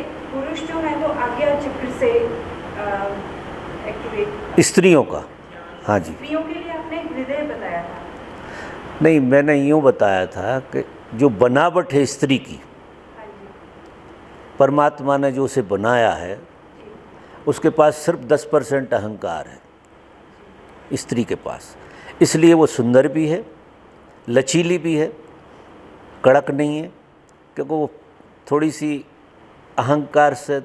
पुरुष जो है वो आज्ञा चक्र से एक्टिवेट, स्त्रियों का, हाँ जी। स्त्रियों के लिए आपने हृदय बताया था। नहीं, मैंने यूँ बताया था कि जो बनावट है स्त्री की, हाँ जी, परमात्मा ने जो उसे बनाया है उसके पास सिर्फ 10% अहंकार है स्त्री के पास। इसलिए वो सुंदर भी है, लचीली भी है, कड़क नहीं है, क्योंकि वो थोड़ी सी अहंकार से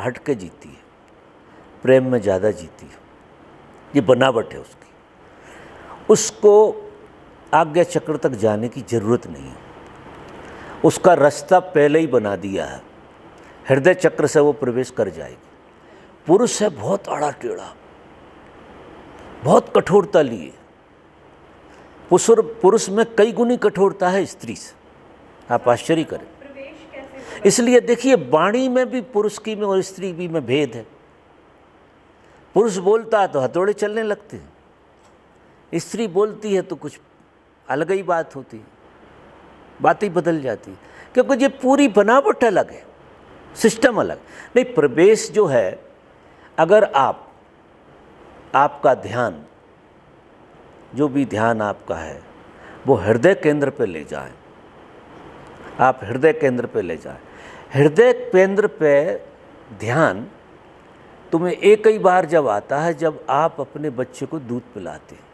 हट के जीती है, प्रेम में ज़्यादा जीती है। ये बनावट है उसकी, उसको आज्ञा चक्र तक जाने की ज़रूरत नहीं है, उसका रास्ता पहले ही बना दिया है, हृदय चक्र से वो प्रवेश कर जाएगी। पुरुष है बहुत आड़ा टेढ़ा, बहुत कठोरता लिए, पुरुष में कई गुनी कठोरता है स्त्री से, आप आश्चर्य करें। प्रवेश कैसे? इसलिए देखिए वाणी में भी पुरुष की में और स्त्री की में भेद है। पुरुष बोलता है तो हथौड़े चलने लगते हैं, स्त्री बोलती है तो कुछ अलग ही बात होती है, बात ही बदल जाती है, क्योंकि ये पूरी बनावट अलग है, सिस्टम अलग। नहीं, प्रवेश जो है, अगर आपका ध्यान, जो भी ध्यान आपका है वो हृदय केंद्र पे ले जाए, आप हृदय केंद्र पे ले जाए, हृदय केंद्र पे ध्यान तुम्हें एक ही बार जब आता है जब आप अपने बच्चे को दूध पिलाते हैं।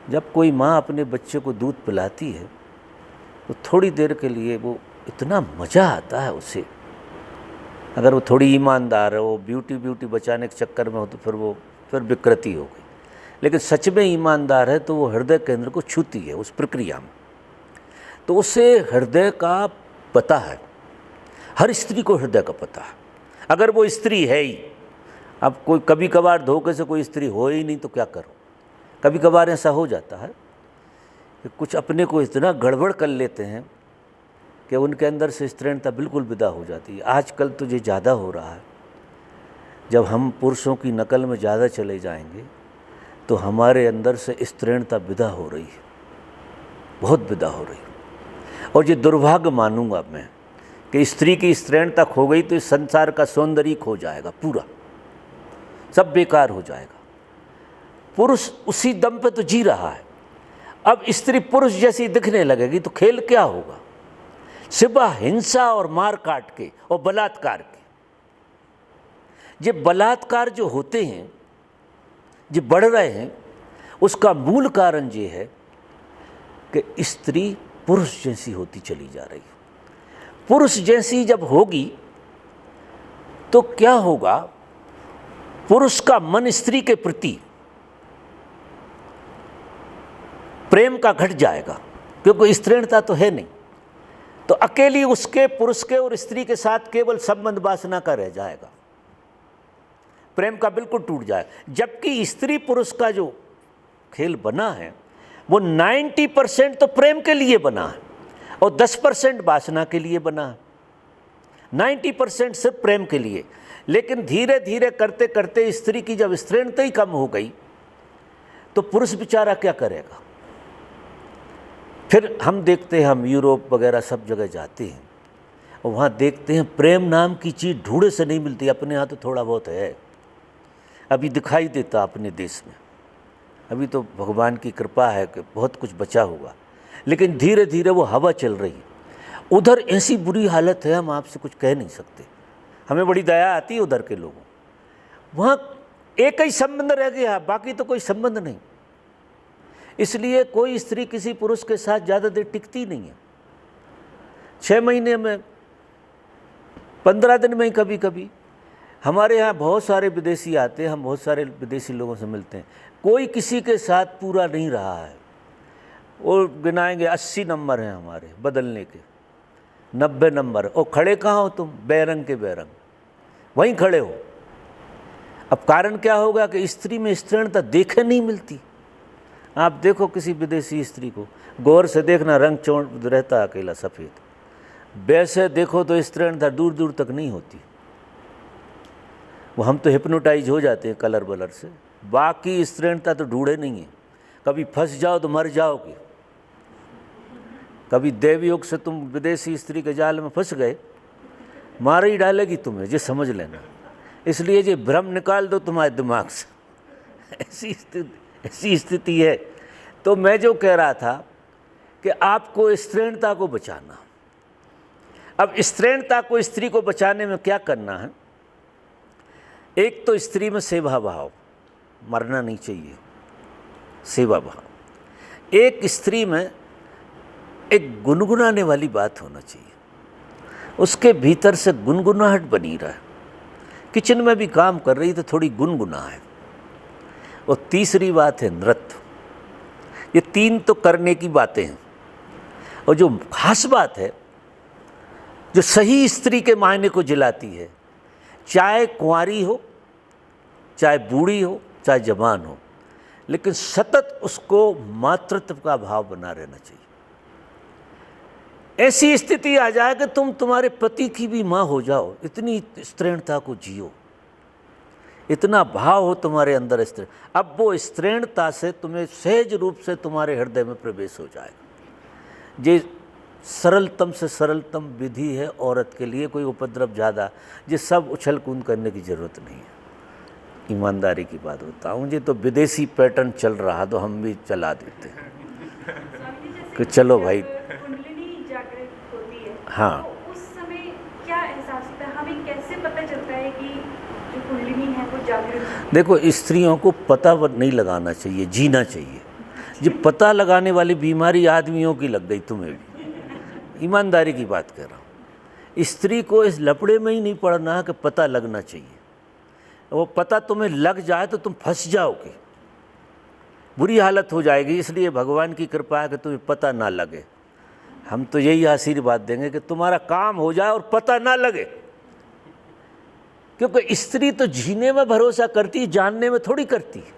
जब कोई माँ अपने बच्चे को दूध पिलाती है तो थोड़ी देर के लिए वो इतना मज़ा आता है उसे। अगर वो थोड़ी ईमानदार है, वो ब्यूटी बचाने के चक्कर में हो तो फिर विकृति हो गई, लेकिन सच में ईमानदार है तो वो हृदय केंद्र को छूती है उस प्रक्रिया में, तो उसे हृदय का पता है। हर स्त्री को हृदय का पता है, अगर वो स्त्री है ही। अब कोई कभी कभार धोखे से कोई स्त्री हो ही नहीं तो क्या करो, कभी कभार ऐसा हो जाता है कि कुछ अपने को इतना गड़बड़ कर लेते हैं कि उनके अंदर से स्त्रीणता बिल्कुल विदा हो जाती है। आजकल तो ये ज़्यादा हो रहा है, जब हम पुरुषों की नकल में ज़्यादा चले जाएंगे तो हमारे अंदर से स्त्रीणता विदा हो रही है, बहुत विदा हो रही है। और ये दुर्भाग्य मानूंगा मैं कि स्त्री की स्त्रीणता खो गई तो इस संसार का सौंदर्य खो जाएगा, पूरा सब बेकार हो जाएगा। पुरुष उसी दम पे तो जी रहा है, अब स्त्री पुरुष जैसी दिखने लगेगी तो खेल क्या होगा, सिवा हिंसा और मार काट के और बलात्कार के। ये बलात्कार जो होते हैं, जो बढ़ रहे हैं, उसका मूल कारण ये है कि स्त्री पुरुष जैसी होती चली जा रही है। पुरुष जैसी जब होगी तो क्या होगा, पुरुष का मन स्त्री के प्रति प्रेम का घट जाएगा, क्योंकि स्त्रीणता तो है नहीं, तो अकेली उसके पुरुष के और स्त्री के साथ केवल संबंध वासना का रह जाएगा, प्रेम का बिल्कुल टूट जाएगा। जबकि स्त्री पुरुष का जो खेल बना है वो 90% तो प्रेम के लिए बना है और 10% वासना के लिए बना है, 90% सिर्फ प्रेम के लिए। लेकिन धीरे धीरे करते करते स्त्री की जब स्त्रीणता ही कम हो गई तो पुरुष बेचारा क्या करेगा। फिर हम देखते हैं, हम यूरोप वगैरह सब जगह जाते हैं और वहाँ देखते हैं प्रेम नाम की चीज़ ढूंढे से नहीं मिलती। अपने यहाँ तो थोड़ा बहुत है, अभी दिखाई देता अपने देश में, अभी तो भगवान की कृपा है कि बहुत कुछ बचा हुआ, लेकिन धीरे धीरे वो हवा चल रही है। उधर ऐसी बुरी हालत है, हम आपसे कुछ कह नहीं सकते, हमें बड़ी दया आती है उधर के लोगों। वहाँ एक ही संबंध रह गया, बाकी तो कोई संबंध नहीं। इसलिए कोई स्त्री किसी पुरुष के साथ ज़्यादा देर टिकती नहीं है। 6 महीने में, 15 दिन में ही कभी कभी। हमारे यहाँ बहुत सारे विदेशी आते हैं, हम बहुत सारे विदेशी लोगों से मिलते हैं, कोई किसी के साथ पूरा नहीं रहा है। वो गिनाएंगे 80 नंबर हैं हमारे बदलने के, 90 नंबर। और खड़े कहाँ हो तुम, बेरंग के बेरंग वहीं खड़े हो। अब कारण क्या होगा कि स्त्री में स्त्रीणता देखे नहीं मिलती। आप देखो किसी विदेशी स्त्री को, गौर से देखना, रंग चौड़ रहता अकेला सफ़ेद, वैसे देखो तो स्त्रीणता दूर दूर तक नहीं होती। वो हम तो हिप्नोटाइज हो जाते हैं कलर वलर से, बाकी स्त्रीणता तो ढूंढे नहीं है। कभी फंस जाओ तो मर जाओगे, कभी देवयोग से तुम विदेशी स्त्री के जाल में फंस गए मार ही डालेगी तुम्हें, ये समझ लेना। इसलिए ये भ्रम निकाल दो तुम्हारे दिमाग से। ऐसी स्थिति है। तो मैं जो कह रहा था कि आपको स्त्रीणता को बचाना। अब स्त्रीणता को, स्त्री को बचाने में क्या करना है? एक तो स्त्री में सेवा भाव, मरना नहीं चाहिए, सेवा भाव। एक स्त्री में एक गुनगुनाने वाली बात होना चाहिए, उसके भीतर से गुनगुनाहट बनी रहे। किचन में भी काम कर रही तो थोड़ी गुनगुनाहट। और तीसरी बात है नृत्य। ये तीन तो करने की बातें हैं। और जो खास बात है, जो सही स्त्री के मायने को जिलाती है, चाहे कुंवारी हो, चाहे बूढ़ी हो, चाहे जवान हो, लेकिन सतत उसको मातृत्व का भाव बना रहना चाहिए। ऐसी स्थिति आ जाए कि तुम तुम्हारे पति की भी माँ हो जाओ, इतनी स्त्रीणता को जियो, इतना भाव हो तुम्हारे अंदर स्त्री। अब वो स्त्रीणता से तुम्हें सहज रूप से तुम्हारे हृदय में प्रवेश हो जाएगा। ये सरलतम से सरलतम विधि है औरत के लिए, कोई उपद्रव ज़्यादा, ये सब उछल कूद करने की ज़रूरत नहीं है। ईमानदारी की बात बताऊँ, ये तो विदेशी पैटर्न चल रहा तो हम भी चला देते हैं कि चलो भाई। कुंडलिनी जागृत होती है, हाँ। तो उस समय क्या एहसास होता है? हमें कैसे पता चलता है कि जो कुंडलिनी है वो जागृत है? देखो, स्त्रियों को पता नहीं लगाना चाहिए, जीना चाहिए। ये पता लगाने वाली बीमारी आदमियों की लग गई, तुम्हें भी। ईमानदारी की बात कर रहा हूँ। स्त्री को इस लपड़े में ही नहीं पड़ना है कि पता लगना चाहिए। वो पता तुम्हें लग जाए तो तुम फंस जाओगे, बुरी हालत हो जाएगी। इसलिए भगवान की कृपा है कि तुम्हें पता ना लगे। हम तो यही आशीर्वाद देंगे कि तुम्हारा काम हो जाए और पता ना लगे, क्योंकि स्त्री तो जीने में भरोसा करती है, जानने में थोड़ी करती है।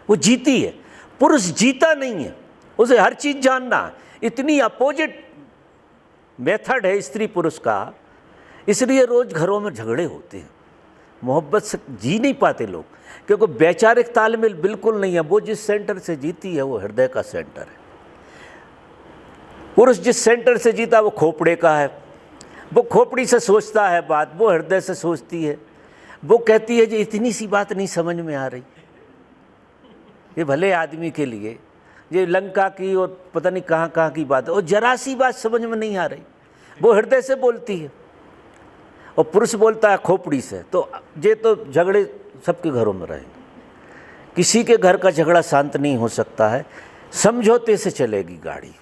वो जीती है, पुरुष जीता नहीं है, उसे हर चीज़ जानना है। इतनी अपोजिट मेथड है स्त्री पुरुष का, इसलिए रोज़ घरों में झगड़े होते हैं। मोहब्बत से जी नहीं पाते लोग, क्योंकि वैचारिक तालमेल बिल्कुल नहीं है। वो जिस सेंटर से जीती है वो हृदय का सेंटर है। पुरुष जिस सेंटर से जीता वो खोपड़े का है। वो खोपड़ी से सोचता है बात, वो हृदय से सोचती है। वो कहती है जी इतनी सी बात नहीं समझ में आ रही। ये भले आदमी के लिए ये लंका की और पता नहीं कहाँ कहाँ की बात है, और जरा सी बात समझ में नहीं आ रही, वो हृदय से बोलती है। और पुरुष बोलता है खोपड़ी से। तो ये तो झगड़े सबके घरों में रहेंगे। किसी के घर का झगड़ा शांत नहीं हो सकता है, समझौते से चलेगी गाड़ी।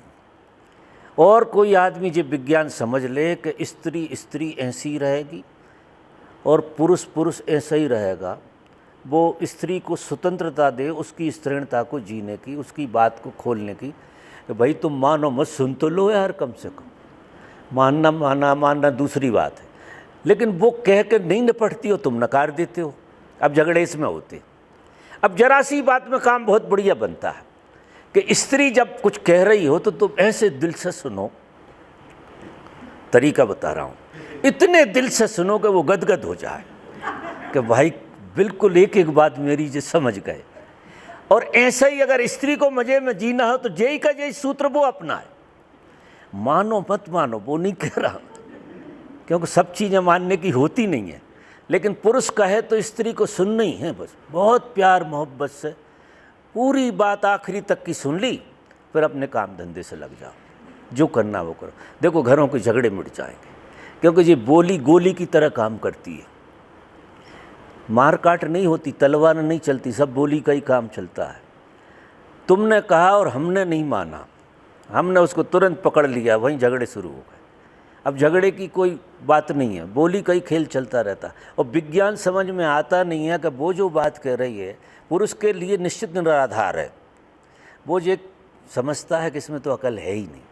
और कोई आदमी जो विज्ञान समझ ले कि स्त्री स्त्री ऐसी रहेगी और पुरुष पुरुष ऐसा ही रहेगा, वो स्त्री को स्वतंत्रता दे, उसकी स्त्रीणता को जीने की, उसकी बात को खोलने की। कि भाई तुम मानो मत, सुन तो लो यार, कम से कम। मानना दूसरी बात है, लेकिन वो कह के नहीं निपटती हो, तुम नकार देते हो। अब झगड़े इसमें होते। अब जरा सी बात में काम बहुत बढ़िया बनता है कि स्त्री जब कुछ कह रही हो तो तुम ऐसे दिल से सुनो। तरीका बता रहा हूँ, इतने दिल से सुनो कि वो गदगद हो जाए कि भाई बिल्कुल एक एक बात मेरी जो समझ गए। और ऐसा ही अगर स्त्री को मजे में जीना हो तो जय का जय सूत्र वो अपना है। मानो मत मानो वो नहीं कह रहा, क्योंकि सब चीज़ें मानने की होती नहीं है। लेकिन पुरुष कहे तो स्त्री को सुनना ही है, बस बहुत प्यार मोहब्बत से पूरी बात आखिरी तक की सुन ली, फिर अपने काम धंधे से लग जाओ, जो करना वो करो। देखो घरों के झगड़े मिट जाएंगे, क्योंकि ये बोली गोली की तरह काम करती है। मार काट नहीं होती, तलवार नहीं चलती, सब बोली का ही काम चलता है। तुमने कहा और हमने नहीं माना, हमने उसको तुरंत पकड़ लिया, वहीं झगड़े शुरू हो गए। अब झगड़े की कोई बात नहीं है, बोली का ही खेल चलता रहता। और विज्ञान समझ में आता नहीं है कि वो जो बात कह रही है पुरुष के लिए निश्चित निराधार है। वो ये समझता है कि इसमें तो अकल है ही नहीं,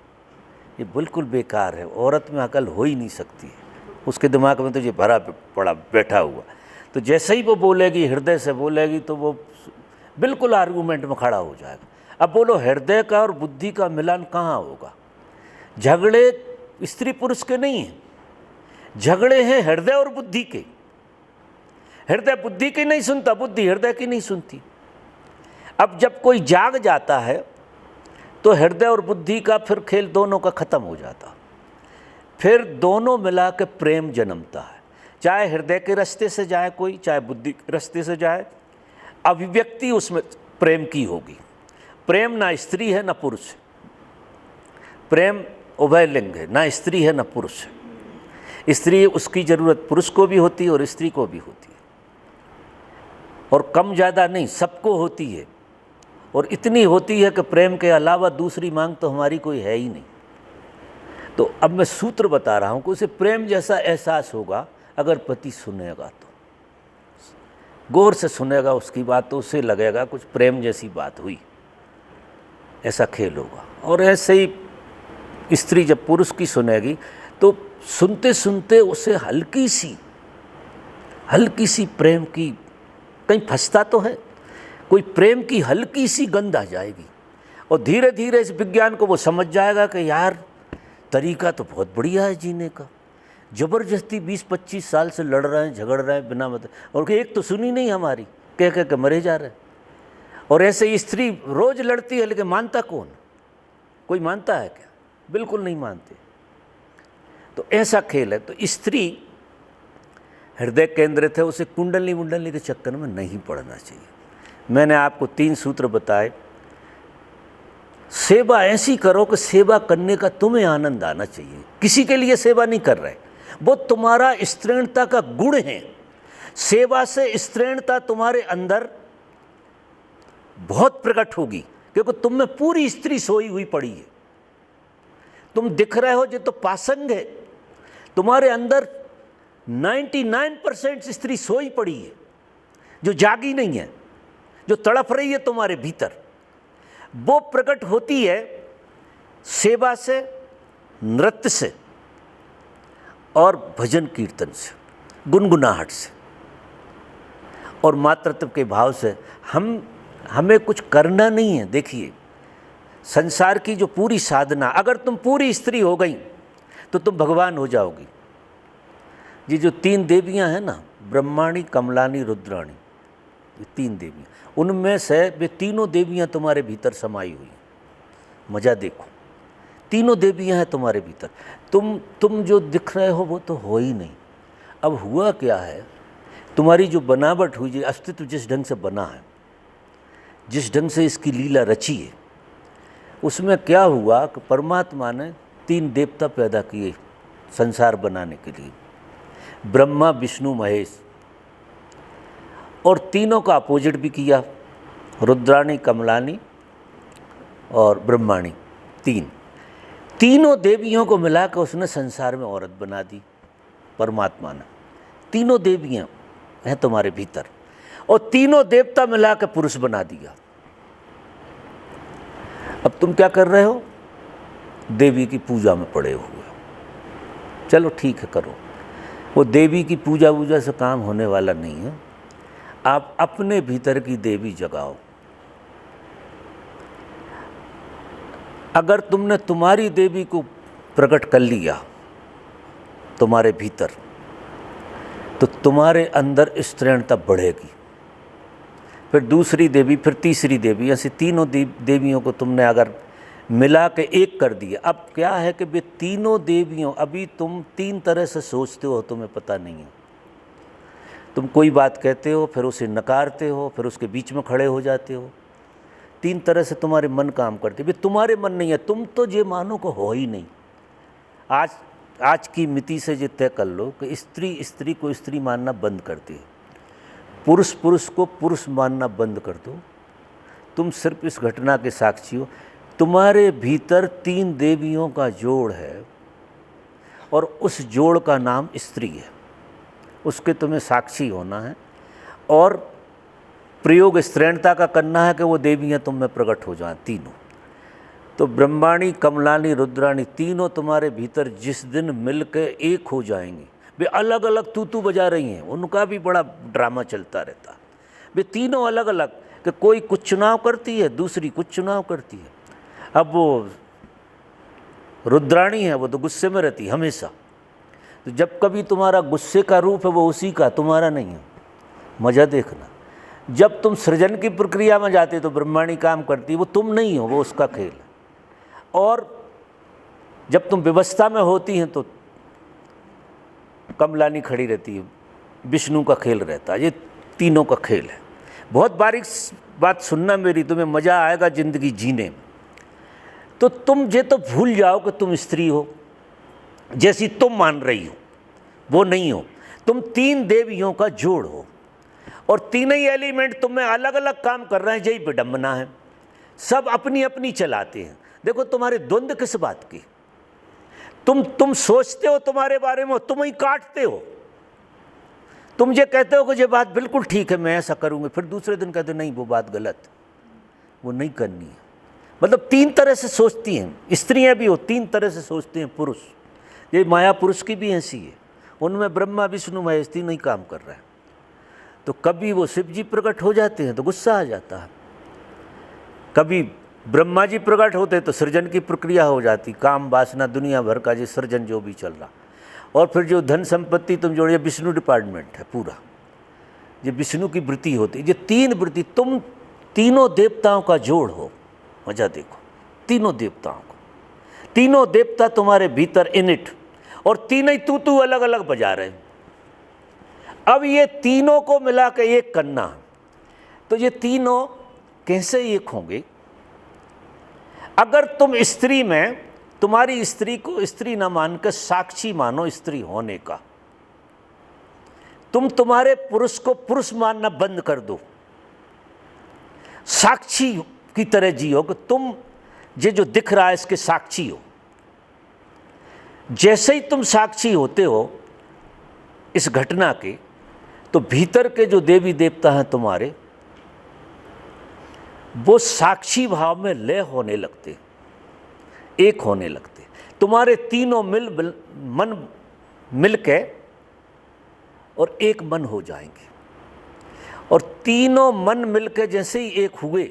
ये बिल्कुल बेकार है, औरत में अकल हो ही नहीं सकती है। उसके दिमाग में तो ये भरा पड़ा बैठा हुआ। तो जैसे ही वो बोलेगी, हृदय से बोलेगी, तो वो बिल्कुल आर्गूमेंट में खड़ा हो जाएगा। अब बोलो हृदय का और बुद्धि का मिलान कहाँ होगा? झगड़े स्त्री पुरुष के नहीं हैं, झगड़े हैं हृदय और बुद्धि के। हृदय बुद्धि की नहीं सुनता, बुद्धि हृदय की नहीं सुनती। अब जब कोई जाग जाता है तो हृदय और बुद्धि का फिर खेल दोनों का खत्म हो जाता। फिर दोनों मिला के प्रेम जन्मता है, चाहे हृदय के रास्ते से जाए कोई, चाहे बुद्धि के रास्ते से जाए, अभिव्यक्ति उसमें प्रेम की होगी। प्रेम ना स्त्री है ना पुरुष है, प्रेम उभय लिंग है, ना स्त्री है ना पुरुष है। स्त्री उसकी ज़रूरत पुरुष को भी होती है और स्त्री को भी होती है, और कम ज़्यादा नहीं, सबको होती है, और इतनी होती है कि प्रेम के अलावा दूसरी मांग तो हमारी कोई है ही नहीं। तो अब मैं सूत्र बता रहा हूँ कि उसे प्रेम जैसा एहसास होगा अगर पति सुनेगा, तो गौर से सुनेगा उसकी बात, तो उसे लगेगा कुछ प्रेम जैसी बात हुई, ऐसा खेल होगा। और ऐसे ही स्त्री जब पुरुष की सुनेगी तो सुनते सुनते उसे हल्की सी प्रेम की, कहीं फंसता तो है, कोई प्रेम की हल्की सी गंध आ जाएगी, और धीरे धीरे इस विज्ञान को वो समझ जाएगा कि यार तरीका तो बहुत बढ़िया है जीने का। ज़बरदस्ती 20-25 साल से लड़ रहे हैं, झगड़ रहे हैं बिना मतलब, और एक तो सुनी नहीं हमारी, कह कह के मरे जा रहे हैं। और ऐसे स्त्री रोज़ लड़ती है, लेकिन मानता कौन? कोई मानता है क्या? बिल्कुल नहीं मानते। तो ऐसा खेल है। तो स्त्री हृदय केंद्रित है, उसे कुंडली मुंडली के चक्कर में नहीं पड़ना चाहिए। मैंने आपको 3 सूत्र बताए। सेवा ऐसी करो कि सेवा करने का तुम्हें आनंद आना चाहिए। किसी के लिए सेवा नहीं कर रहे, वो तुम्हारा स्त्रीणता का गुण है। सेवा से स्त्रीणता तुम्हारे अंदर बहुत प्रकट होगी, क्योंकि तुम में पूरी स्त्री सोई हुई पड़ी है। तुम दिख रहे हो जो तो पासंग है, तुम्हारे अंदर 99% स्त्री सोई पड़ी है, जो जागी नहीं है, जो तड़प रही है तुम्हारे भीतर। वो प्रकट होती है सेवा से, नृत्य से, और भजन कीर्तन से, गुनगुनाहट से, और मातृत्व के भाव से। हमें कुछ करना नहीं है। देखिए, संसार की जो पूरी साधना, अगर तुम पूरी स्त्री हो गई तो तुम भगवान हो जाओगी। ये जो 3 देवियां हैं ना, ब्रह्माणी, कमलानी, रुद्राणी, ये 3 देवियां, उनमें से वे तीनों देवियां तुम्हारे भीतर समाई हुई हैं। मज़ा देखो, तीनों देवियां हैं तुम्हारे भीतर। तुम जो दिख रहे हो वो तो हो ही नहीं। अब हुआ क्या है, तुम्हारी जो बनावट हुई, जो अस्तित्व जिस ढंग से बना है, जिस ढंग से इसकी लीला रची है, उसमें क्या हुआ कि परमात्मा ने 3 देवता पैदा किए संसार बनाने के लिए, ब्रह्मा, विष्णु, महेश, और तीनों का अपोजिट भी किया, रुद्राणी, कमलानी और ब्रह्माणी। तीनों देवियों को मिलाकर उसने संसार में औरत बना दी परमात्मा ने। तीनों देवियां हैं तुम्हारे भीतर, और तीनों देवता मिलाकर पुरुष बना दिया। अब तुम क्या कर रहे हो? देवी की पूजा में पड़े हुए। चलो ठीक है, करो। वो देवी की पूजा वूजा से काम होने वाला नहीं है। आप अपने भीतर की देवी जगाओ। अगर तुमने तुम्हारी देवी को प्रकट कर लिया तुम्हारे भीतर, तो तुम्हारे अंदर स्त्रीणता बढ़ेगी। फिर दूसरी देवी, फिर तीसरी देवी, ऐसे तीनों देवियों को तुमने अगर मिला के एक कर दिया। अब क्या है कि वे तीनों देवियों, अभी तुम 3 तरह से सोचते हो, तुम्हें पता नहीं है। तुम कोई बात कहते हो, फिर उसे नकारते हो, फिर उसके बीच में खड़े हो जाते हो। 3 तरह से तुम्हारे मन काम करते। वे तुम्हारे मन नहीं है, तुम तो ये मानो को हो ही नहीं। आज की मिति से ये तय कर लो कि स्त्री को स्त्री मानना बंद कर दे, पुरुष को पुरुष मानना बंद कर दो। तुम सिर्फ इस घटना के साक्षी हो। तुम्हारे भीतर 3 देवियों का जोड़ है, और उस जोड़ का नाम स्त्री है। उसके तुम्हें साक्षी होना है, और प्रयोग स्त्रीणता का करना है कि वो देवियाँ तुम में प्रकट हो जाएं, तीनों। तो ब्रह्माणी, कमलानी, रुद्राणी, तीनों तुम्हारे भीतर जिस दिन मिलकर एक हो जाएंगी। वे अलग अलग तूतू बजा रही हैं, उनका भी बड़ा ड्रामा चलता रहता। वे तीनों अलग अलग, कि कोई कुछ चुनाव करती है, दूसरी कुछ चुनाव करती है। अब वो रुद्राणी है, वो तो गुस्से में रहती हमेशा। तो जब कभी तुम्हारा गुस्से का रूप है, वो उसी का, तुम्हारा नहीं है। मज़ा देखना। जब तुम सृजन की प्रक्रिया में जाते तो ब्रह्माणी काम करती, वो तुम नहीं हो, वो उसका खेल है। और जब तुम व्यवस्था में होती हैं तो कमलानी खड़ी रहती है, विष्णु का खेल रहता है, ये तीनों का खेल है। बहुत बारीक बात सुनना मेरी, तुम्हें मज़ा आएगा ज़िंदगी जीने में। तो तुम ये तो भूल जाओ कि तुम स्त्री हो, जैसी तुम मान रही हो वो नहीं हो। तुम तीन देवियों का जोड़ हो और तीनों ही एलिमेंट तुम्हें अलग अलग काम कर रहे हैं, यही विडंबना है। सब अपनी अपनी चलाते हैं। देखो तुम्हारे द्वंद्व किस बात की, तुम सोचते हो तुम्हारे बारे में, तुम ही काटते हो। तुम ये कहते हो कि ये बात बिल्कुल ठीक है, मैं ऐसा करूँगी, फिर दूसरे दिन कहते हो नहीं वो बात गलत, वो नहीं करनी है। मतलब तीन तरह से सोचती हैं स्त्रियां भी हो, तीन तरह से सोचते हैं पुरुष। ये माया पुरुष की भी ऐसी है, उनमें ब्रह्मा विष्णु महेश तीनों ही काम कर रहे हैं। तो कभी वो शिव जी प्रकट हो जाते हैं तो गुस्सा आ जाता है, कभी ब्रह्मा जी प्रकट होते तो सृजन की प्रक्रिया हो जाती, काम वासना दुनिया भर का जो सृजन जो भी चल रहा। और फिर जो धन संपत्ति तुम जोड़िए, विष्णु डिपार्टमेंट है पूरा, ये विष्णु की वृत्ति होती है। ये तीन वृत्ति, तुम तीनों देवताओं का जोड़ हो। मजा देखो, तीनों देवताओं को, तीनों देवता तुम्हारे भीतर इनिट, और तीनों ही तू अलग अलग बजा रहे हैं। अब ये तीनों को मिला के एक करना, तो ये तीनों कैसे एक होंगे? अगर तुम स्त्री में, तुम्हारी स्त्री को स्त्री न मानकर साक्षी मानो स्त्री होने का, तुम तुम्हारे पुरुष को पुरुष मानना बंद कर दो, साक्षी की तरह जियो कि तुम ये जो दिख रहा है इसके साक्षी हो। जैसे ही तुम साक्षी होते हो इस घटना के, तो भीतर के जो देवी देवता हैं तुम्हारे, वो साक्षी भाव में लय होने लगते, एक होने लगते। तुम्हारे तीनों मन मिल के और एक मन हो जाएंगे। और तीनों मन मिलकर जैसे ही एक हुए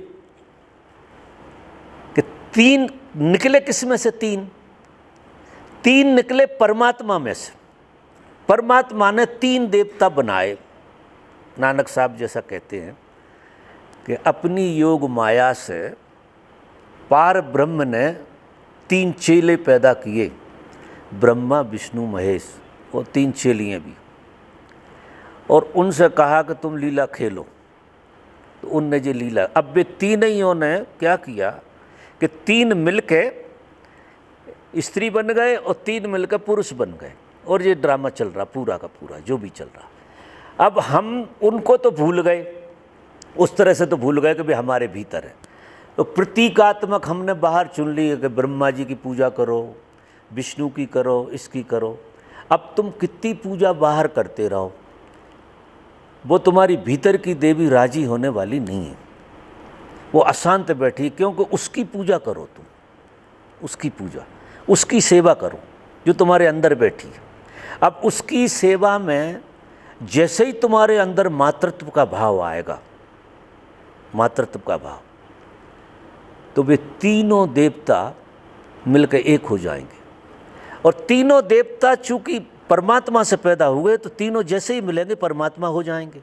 कि तीन निकले, किस में से? तीन निकले परमात्मा में से। परमात्मा ने तीन देवता बनाए। नानक साहब जैसा कहते हैं कि अपनी योग माया से पार ब्रह्म ने तीन चेले पैदा किए, ब्रह्मा विष्णु महेश, और तीन चेलियाँ भी, और उनसे कहा कि तुम लीला खेलो। तो उनने ये लीला, अब वे तीनों ने क्या किया कि तीन मिलके स्त्री बन गए और तीन मिलकर पुरुष बन गए, और ये ड्रामा चल रहा पूरा का पूरा जो भी चल रहा। अब हम उनको तो भूल गए, उस तरह से तो भूल गए कि भाई हमारे भीतर है। तो प्रतीकात्मक हमने बाहर चुन ली कि ब्रह्मा जी की पूजा करो, विष्णु की करो, इसकी करो। अब तुम कितनी पूजा बाहर करते रहो, वो तुम्हारी भीतर की देवी राजी होने वाली नहीं है। वो अशांत बैठी, क्योंकि उसकी पूजा करो, तुम उसकी पूजा, उसकी सेवा करो जो तुम्हारे अंदर बैठी है। अब उसकी सेवा में जैसे ही तुम्हारे अंदर मातृत्व का भाव आएगा, मातृत्व का भाव, तो वे तीनों देवता मिलकर एक हो जाएंगे। और तीनों देवता चूंकि परमात्मा से पैदा हुए, तो तीनों जैसे ही मिलेंगे परमात्मा हो जाएंगे।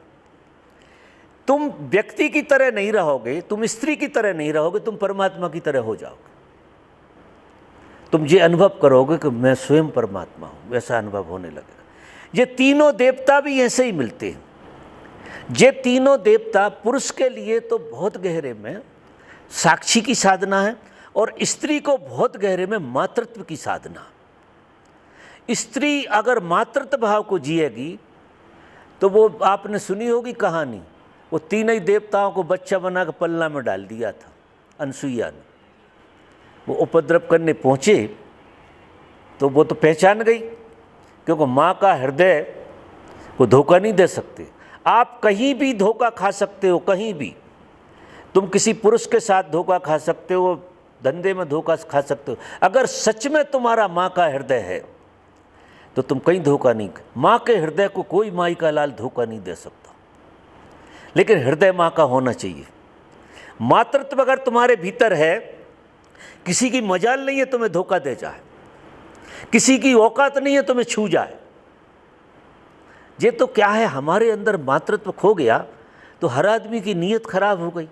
तुम व्यक्ति की तरह नहीं रहोगे, तुम स्त्री की तरह नहीं रहोगे, तुम परमात्मा की तरह हो जाओगे। तुम ये अनुभव करोगे कि मैं स्वयं परमात्मा हूँ, वैसा अनुभव होने लगेगा। ये तीनों देवता भी ऐसे ही मिलते हैं। ये तीनों देवता पुरुष के लिए तो बहुत गहरे में साक्षी की साधना है, और स्त्री को बहुत गहरे में मातृत्व की साधना। स्त्री अगर मातृत्व भाव को जिएगी तो वो, आपने सुनी होगी कहानी, वो तीनों ही देवताओं को बच्चा बना कर पलना में डाल दिया था अनसुईया ने। वो उपद्रव करने पहुँचे तो वो तो पहचान गई, क्योंकि माँ का हृदय को धोखा नहीं दे सकते। आप कहीं भी धोखा खा सकते हो, कहीं भी। तुम किसी पुरुष के साथ धोखा खा सकते हो, धंधे में धोखा खा सकते हो। अगर सच में तुम्हारा माँ का हृदय है तो तुम कहीं धोखा नहीं। माँ के हृदय को कोई माई का लाल धोखा नहीं दे सकता, लेकिन हृदय माँ का होना चाहिए। मातृत्व अगर तुम्हारे भीतर है, किसी की मजाल नहीं है तुम्हें धोखा दे जाए, किसी की औकात नहीं है तुम्हें छू जाए। ये तो क्या है, हमारे अंदर मातृत्व खो गया तो हर आदमी की नीयत खराब हो गई,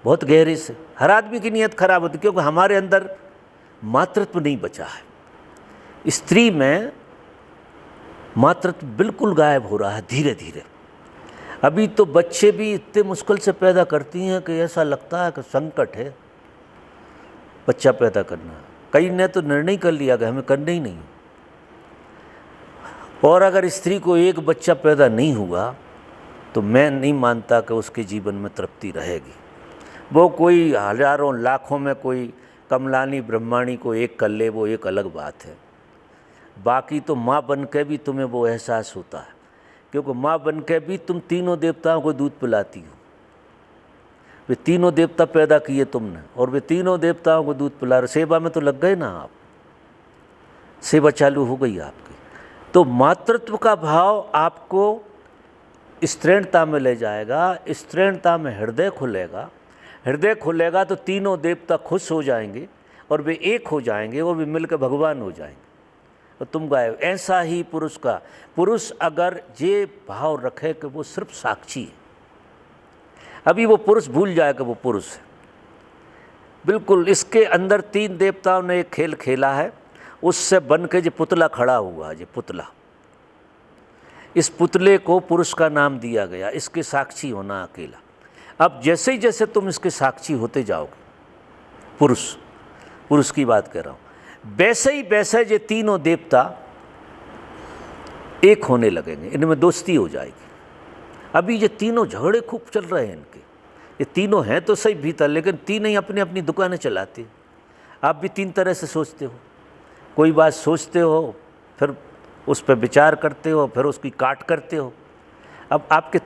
बहुत गहरे से। हर आदमी की नीयत खराब होती, क्योंकि हमारे अंदर मातृत्व नहीं बचा है। स्त्री में मातृत्व बिल्कुल गायब हो रहा है धीरे धीरे। अभी तो बच्चे भी इतने मुश्किल से पैदा करती हैं कि ऐसा लगता है कि संकट है बच्चा पैदा करना। कई ने तो निर्णय कर लिया कि हमें करना ही नहीं। और अगर स्त्री को एक बच्चा पैदा नहीं हुआ तो मैं नहीं मानता कि उसके जीवन में तृप्ति रहेगी। वो कोई हजारों लाखों में कोई कमलानी ब्रह्माणी को एक कर ले, वो एक अलग बात है। बाकी तो माँ बन के भी तुम्हें वो एहसास होता है, क्योंकि माँ बन के भी तुम तीनों देवताओं को दूध पिलाती हो। वे तीनों देवता पैदा किए तुमने और वे तीनों देवताओं को दूध पिला रहे। सेवा में तो लग गए ना आप, सेवा चालू हो गई आपकी। तो मातृत्व का भाव आपको स्त्रीणता में ले जाएगा। स्त्रीणता में हृदय खुलेगा। हृदय खुलेगा तो तीनों देवता खुश हो जाएंगे और वे एक हो जाएंगे और वे मिलकर भगवान हो जाएंगे और तुम गायब। ऐसा ही पुरुष का, पुरुष अगर ये भाव रखे कि वो सिर्फ साक्षी है, अभी वो पुरुष भूल जाए कि वो पुरुष है बिल्कुल। इसके अंदर तीन देवताओं ने एक खेल खेला है, उससे बन के जो पुतला खड़ा हुआ, ये पुतला, इस पुतले को पुरुष का नाम दिया गया। इसके साक्षी होना अकेला। अब जैसे ही जैसे तुम इसके साक्षी होते जाओगे, पुरुष की बात कर रहा हूँ, वैसे ही वैसे ये तीनों देवता एक होने लगेंगे, इनमें दोस्ती हो जाएगी। अभी ये तीनों झगड़े खूब चल रहे हैं इनके। ये तीनों हैं तो सही भीतर, लेकिन तीन ही अपनी अपनी दुकानें चलाते। आप भी तीन तरह से सोचते हो। कोई बात सोचते हो, फिर उस पर विचार करते हो, फिर उसकी काट करते हो। अब आपके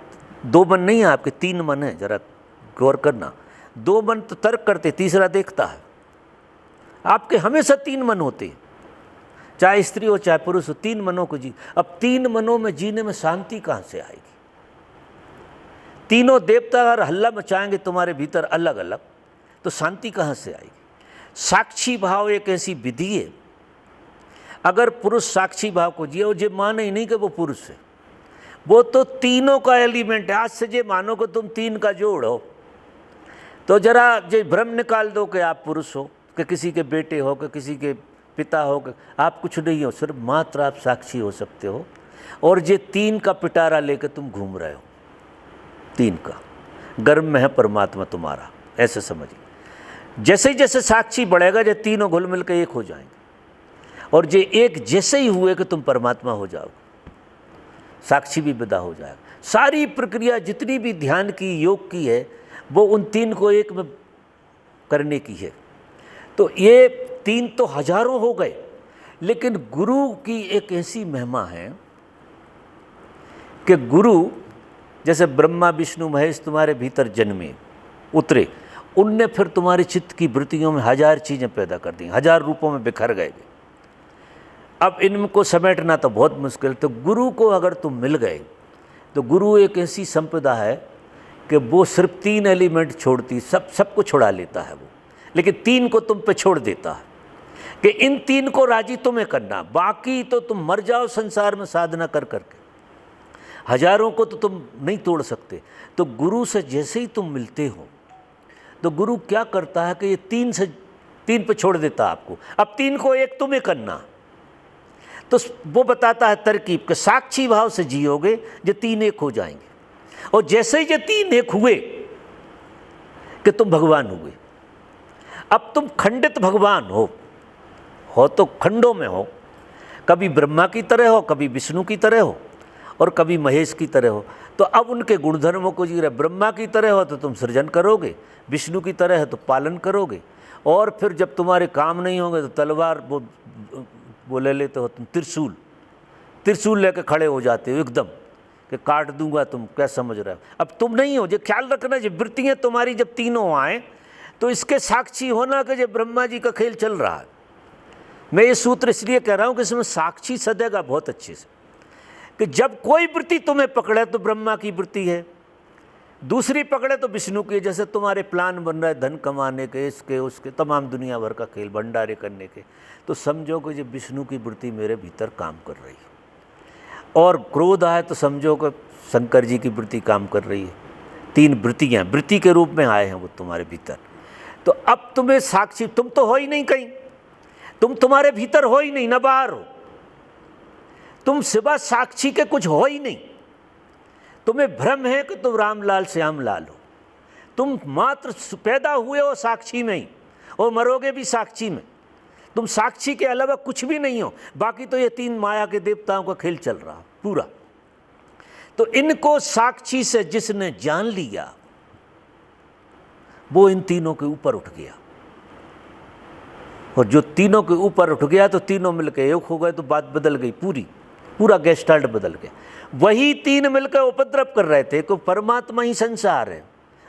दो मन नहीं है, आपके तीन मन है। जरा गौर करना, दो मन तो तर्क करते, तीसरा देखता है। आपके हमेशा तीन मन होते हैं, चाहे स्त्री हो चाहे पुरुष हो, तीन मनों को जी। अब तीन मनों में जीने में शांति कहाँ से आएगी? तीनों देवता अगर हल्ला मचाएंगे तुम्हारे भीतर अलग अलग, तो शांति कहाँ से आएगी? साक्षी भाव एक ऐसी विधि है, अगर पुरुष साक्षी भाव को जिए, और ये माने ही नहीं कि वो पुरुष है, वो तो तीनों का एलिमेंट है। आज से ये मानो कि तुम तीन का जोड़ हो, तो जरा ये भ्रम निकाल दो कि आप पुरुष हो, कि किसी के बेटे हो, कि किसी के पिता हो, कि आप कुछ नहीं हो, सिर्फ मात्र आप साक्षी हो सकते हो। और ये तीन का पिटारा लेकर तुम घूम रहे हो, तीन का। गर्भ में है परमात्मा तुम्हारा, ऐसे समझिए। जैसे ही जैसे साक्षी बढ़ेगा, ये तीनों घुल मिल के एक हो जाएंगे, और ये एक जैसे ही हुए कि तुम परमात्मा हो जाओगे, साक्षी भी विदा हो जाएगा। सारी प्रक्रिया जितनी भी ध्यान की, योग की है, वो उन तीन को एक में करने की है। तो ये तीन तो हजारों हो गए, लेकिन गुरु की एक ऐसी महिमा है कि गुरु जैसे ब्रह्मा विष्णु महेश तुम्हारे भीतर जन्मे, उतरे, उनने फिर तुम्हारे चित्त की वृत्तियों में हजार चीज़ें पैदा कर दी, हजार रूपों में बिखर गए। अब इनको समेटना तो बहुत मुश्किल। तो गुरु को अगर तुम मिल गए, तो गुरु एक ऐसी संपदा है कि वो सिर्फ तीन एलिमेंट छोड़ती, सबको छुड़ा लेता है वो, लेकिन तीन को तुम पे छोड़ देता है कि इन तीन को राजी तुम्हें करना, बाकी तो तुम मर जाओ संसार में साधना कर करके, हजारों को तो तुम नहीं तोड़ सकते। तो गुरु से जैसे ही तुम मिलते हो, तो गुरु क्या करता है कि ये तीन पे छोड़ देता आपको। अब तीन को एक तुम्हें करना, तो वो बताता है तरकीब के साक्षी भाव से जियोगे, ये तीन एक हो जाएंगे। और जैसे ही ये तीन एक हुए कि तुम भगवान हुए। अब तुम खंडित भगवान हो तो खंडों में हो, कभी ब्रह्मा की तरह हो, कभी विष्णु की तरह हो, और कभी महेश की तरह हो। तो अब उनके गुणधर्मों को जी रहे। ब्रह्मा की तरह हो तो तुम सृजन करोगे, विष्णु की तरह है तो पालन करोगे, और फिर जब तुम्हारे काम नहीं होंगे तो तलवार वो ले लेते हो तुम, त्रिशूल लेके खड़े हो जाते हो एकदम कि काट दूंगा, तुम क्या समझ रहे हो। अब तुम नहीं हो। जो ख्याल रखना, जो वृत्तियाँ तुम्हारी जब तीनों आए, तो इसके साक्षी होना कि जो ब्रह्मा जी का खेल चल रहा है। मैं ये सूत्र इसलिए कह रहा हूँ कि इसमें साक्षी सदेगा बहुत अच्छे से, कि जब कोई वृत्ति तुम्हें पकड़े तो ब्रह्मा की वृत्ति है, दूसरी पकड़े तो विष्णु की। जैसे तुम्हारे प्लान बन रहे धन कमाने के, इसके उसके, तमाम दुनिया भर का खेल, भंडारे करने के, तो समझो कि जो विष्णु की वृत्ति मेरे भीतर काम कर रही है। और क्रोध आए तो समझो कि शंकर जी की वृत्ति काम कर रही है। तीन वृत्तियाँ वृत्ति के रूप में आए हैं वो तुम्हारे भीतर। तो अब तुम्हें साक्षी, तुम तो हो ही नहीं कहीं, तुम्हारे भीतर हो ही नहीं, ना बाहर हो। तुम सिवा साक्षी के कुछ हो ही नहीं। तुम्हें भ्रम है कि तुम रामलाल श्यामलाल हो। तुम मात्र पैदा हुए हो साक्षी में ही और मरोगे भी साक्षी में। तुम साक्षी के अलावा कुछ भी नहीं हो। बाकी तो ये 3 माया के देवताओं का खेल चल रहा पूरा। तो इनको साक्षी से जिसने जान लिया वो इन तीनों के ऊपर उठ गया, और जो तीनों के ऊपर उठ गया तो तीनों मिलकर एक हो गए, तो बात बदल गई पूरा गेस्टाल्ट बदल गया। वही 3 मिलकर उपद्रव कर रहे थे कि परमात्मा ही संसार है,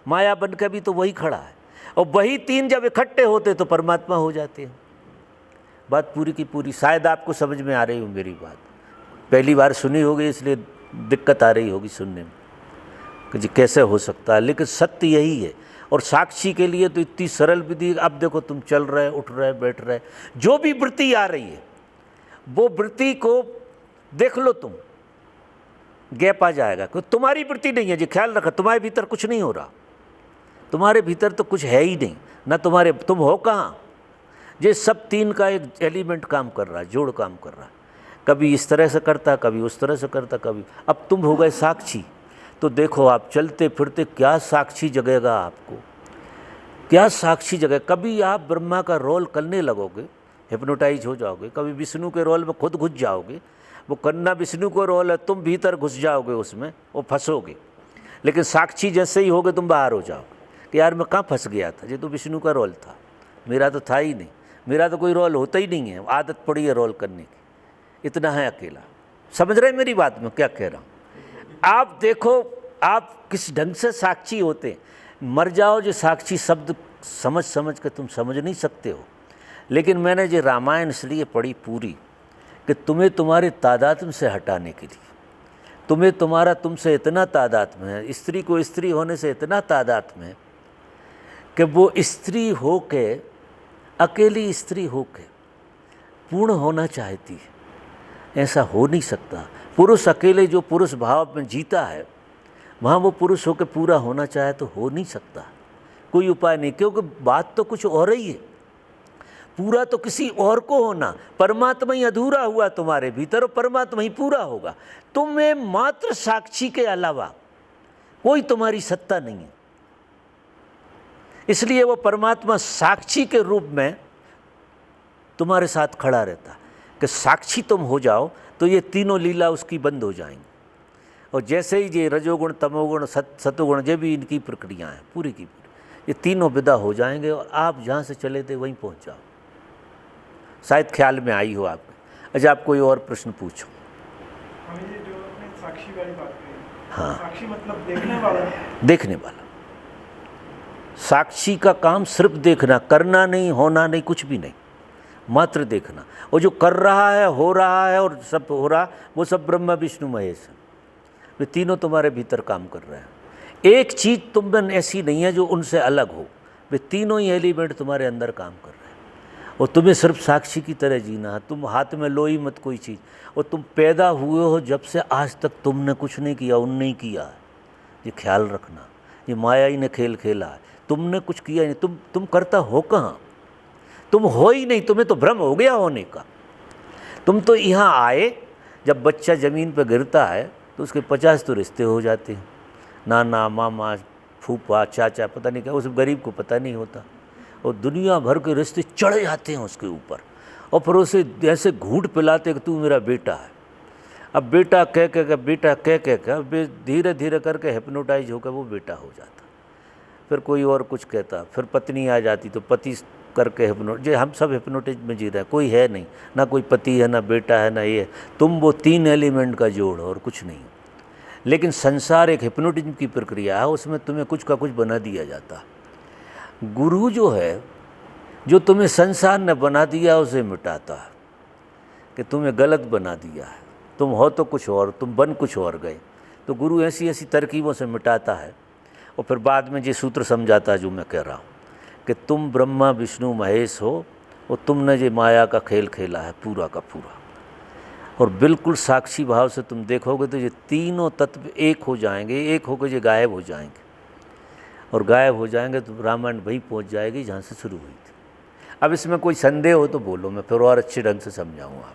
माया बनकर भी तो वही खड़ा है, और वही 3 जब इकट्ठे होते तो परमात्मा हो जाते हैं। बात पूरी की पूरी। शायद आपको समझ में आ रही हो मेरी बात, पहली बार सुनी होगी इसलिए दिक्कत आ रही होगी सुनने में कि जी कैसे हो सकता है, लेकिन सत्य यही है। और साक्षी के लिए तो इतनी सरल विधि। अब देखो तुम चल रहे, उठ रहे, बैठ रहे, जो भी वृत्ति आ रही है वो वृत्ति को देख लो, तुम गैप आ जाएगा कि तुम्हारी वृत्ति नहीं है जी। ख्याल रखो तुम्हारे भीतर कुछ नहीं हो रहा, तुम्हारे भीतर तो कुछ है ही नहीं ना। तुम्हारे तुम हो कहाँ? ये सब 3 का एक एलिमेंट काम कर रहा है, जोड़ काम कर रहा है। कभी इस तरह से करता, कभी उस तरह से करता, कभी। अब तुम हो गए साक्षी, तो देखो आप चलते फिरते क्या साक्षी जगेगा आपको, क्या साक्षी जगह। कभी आप ब्रह्मा का रोल करने लगोगे, हिप्नोटाइज हो जाओगे। कभी विष्णु के रोल में खुद घुस जाओगे, वो करना विष्णु को रोल है, तुम भीतर घुस जाओगे उसमें, वो फंसोगे। लेकिन साक्षी जैसे ही होगे तुम बाहर हो जाओगे कि यार मैं कहाँ फंस गया था, ये तो विष्णु का रोल था, मेरा तो था ही नहीं, मेरा तो कोई रोल होता ही नहीं है, आदत पड़ी है रोल करने की, इतना है अकेला। समझ रहे मेरी बात में क्या कह रहा हूँ? आप देखो आप किस ढंग से साक्षी होते। मर जाओ जो साक्षी शब्द समझ के तुम समझ नहीं सकते हो। लेकिन मैंने ये रामायण इसलिए पढ़ी पूरी कि तुम्हें तुम्हारे तादात्म्य से हटाने के लिए, तुम्हें तुम्हारा तुमसे इतना तादात्म्य है, स्त्री को स्त्री होने से इतना तादात्म्य है कि वो स्त्री हो के, अकेली स्त्री हो के पूर्ण होना चाहती है। ऐसा हो नहीं सकता। पुरुष अकेले जो पुरुष भाव में जीता है, वहाँ वो पुरुष होकर पूरा होना चाहे तो हो नहीं सकता, कोई उपाय नहीं। क्योंकि बात तो कुछ और ही है, पूरा तो किसी और को होना। परमात्मा ही अधूरा हुआ तुम्हारे भीतर और परमात्मा ही पूरा होगा। तुम्हें मात्र साक्षी के अलावा कोई तुम्हारी सत्ता नहीं है। इसलिए वो परमात्मा साक्षी के रूप में तुम्हारे साथ खड़ा रहता है कि साक्षी तुम हो जाओ तो ये तीनों लीला उसकी बंद हो जाएंगी। और जैसे ही ये रजोगुण, तमोगुण, सतोगुण, ये भी इनकी प्रक्रिया है पूरी की पूरी, ये तीनों विदा हो जाएंगे और आप जहाँ से चले थे वहीं पहुँच जाओ। शायद ख्याल में आई हो आपके। अच्छा, आप कोई और प्रश्न पूछो। हमें ये जो आपने साक्षी वाली बात कही, हाँ, साक्षी मतलब देखने वाला। देखने वाला। साक्षी का काम सिर्फ देखना, करना नहीं, होना नहीं, कुछ भी नहीं, मात्र देखना। और जो कर रहा है, हो रहा है और सब हो रहा, वो सब ब्रह्मा विष्णु महेश है। वे तीनों तुम्हारे भीतर काम कर रहे हैं। एक चीज़ तुम में ऐसी नहीं है जो उनसे अलग हो। वे तीनों ही एलिमेंट तुम्हारे अंदर काम कर रहे हैं और तुम्हें सिर्फ साक्षी की तरह जीना है। तुम हाथ में लो ही मत कोई चीज़। और तुम पैदा हुए हो जब से आज तक तुमने कुछ नहीं किया, उन नहीं किया है, ये ख्याल रखना। ये माया ही ने खेल खेला है, तुमने कुछ किया नहीं। तुम करता हो कहाँ? तुम हो ही नहीं, तुम्हें तो भ्रम हो गया होने का। तुम तो यहाँ आए, जब बच्चा ज़मीन पर गिरता है तो उसके 50 तो रिश्ते हो जाते हैं, नाना, मामा, फूफा, चाचा, पता नहीं क्या, उस गरीब को पता नहीं होता। और दुनिया भर के रिश्ते चढ़ जाते हैं उसके ऊपर और फिर उसे ऐसे घूंट पिलाते कि तू मेरा बेटा है। अब बेटा कह कह बेटा कह कह धीरे धीरे करके हिप्नोटाइज होकर वो बेटा हो जाता। फिर कोई और कुछ कहता, फिर पत्नी आ जाती तो पति करके जो हम सब हिप्नोटिज में जी रहे हैं। कोई है नहीं, ना कोई पति है, ना बेटा है, ना ये है। तुम वो 3 एलिमेंट का जोड़ और कुछ नहीं। लेकिन संसार एक हिप्नोटिज्म की प्रक्रिया है, उसमें तुम्हें कुछ का कुछ बना दिया जाता। गुरु जो है, जो तुम्हें संसार ने बना दिया उसे मिटाता है कि तुम्हें गलत बना दिया है। तुम हो तो कुछ और, तुम बन कुछ और गए। तो गुरु ऐसी ऐसी तरकीबों से मिटाता है और फिर बाद में ये सूत्र समझाता है जो मैं कह रहा हूँ कि तुम ब्रह्मा विष्णु महेश हो और तुमने ये माया का खेल खेला है पूरा का पूरा। और बिल्कुल साक्षी भाव से तुम देखोगे तो ये तीनों तत्व एक हो जाएंगे, एक होकर ये गायब हो जाएंगे। और गायब हो जाएंगे तो रामायण वहीं पहुँच जाएगी जहाँ से शुरू हुई थी। अब इसमें कोई संदेह हो तो बोलो, मैं फिर और अच्छे ढंग से समझाऊँ आप।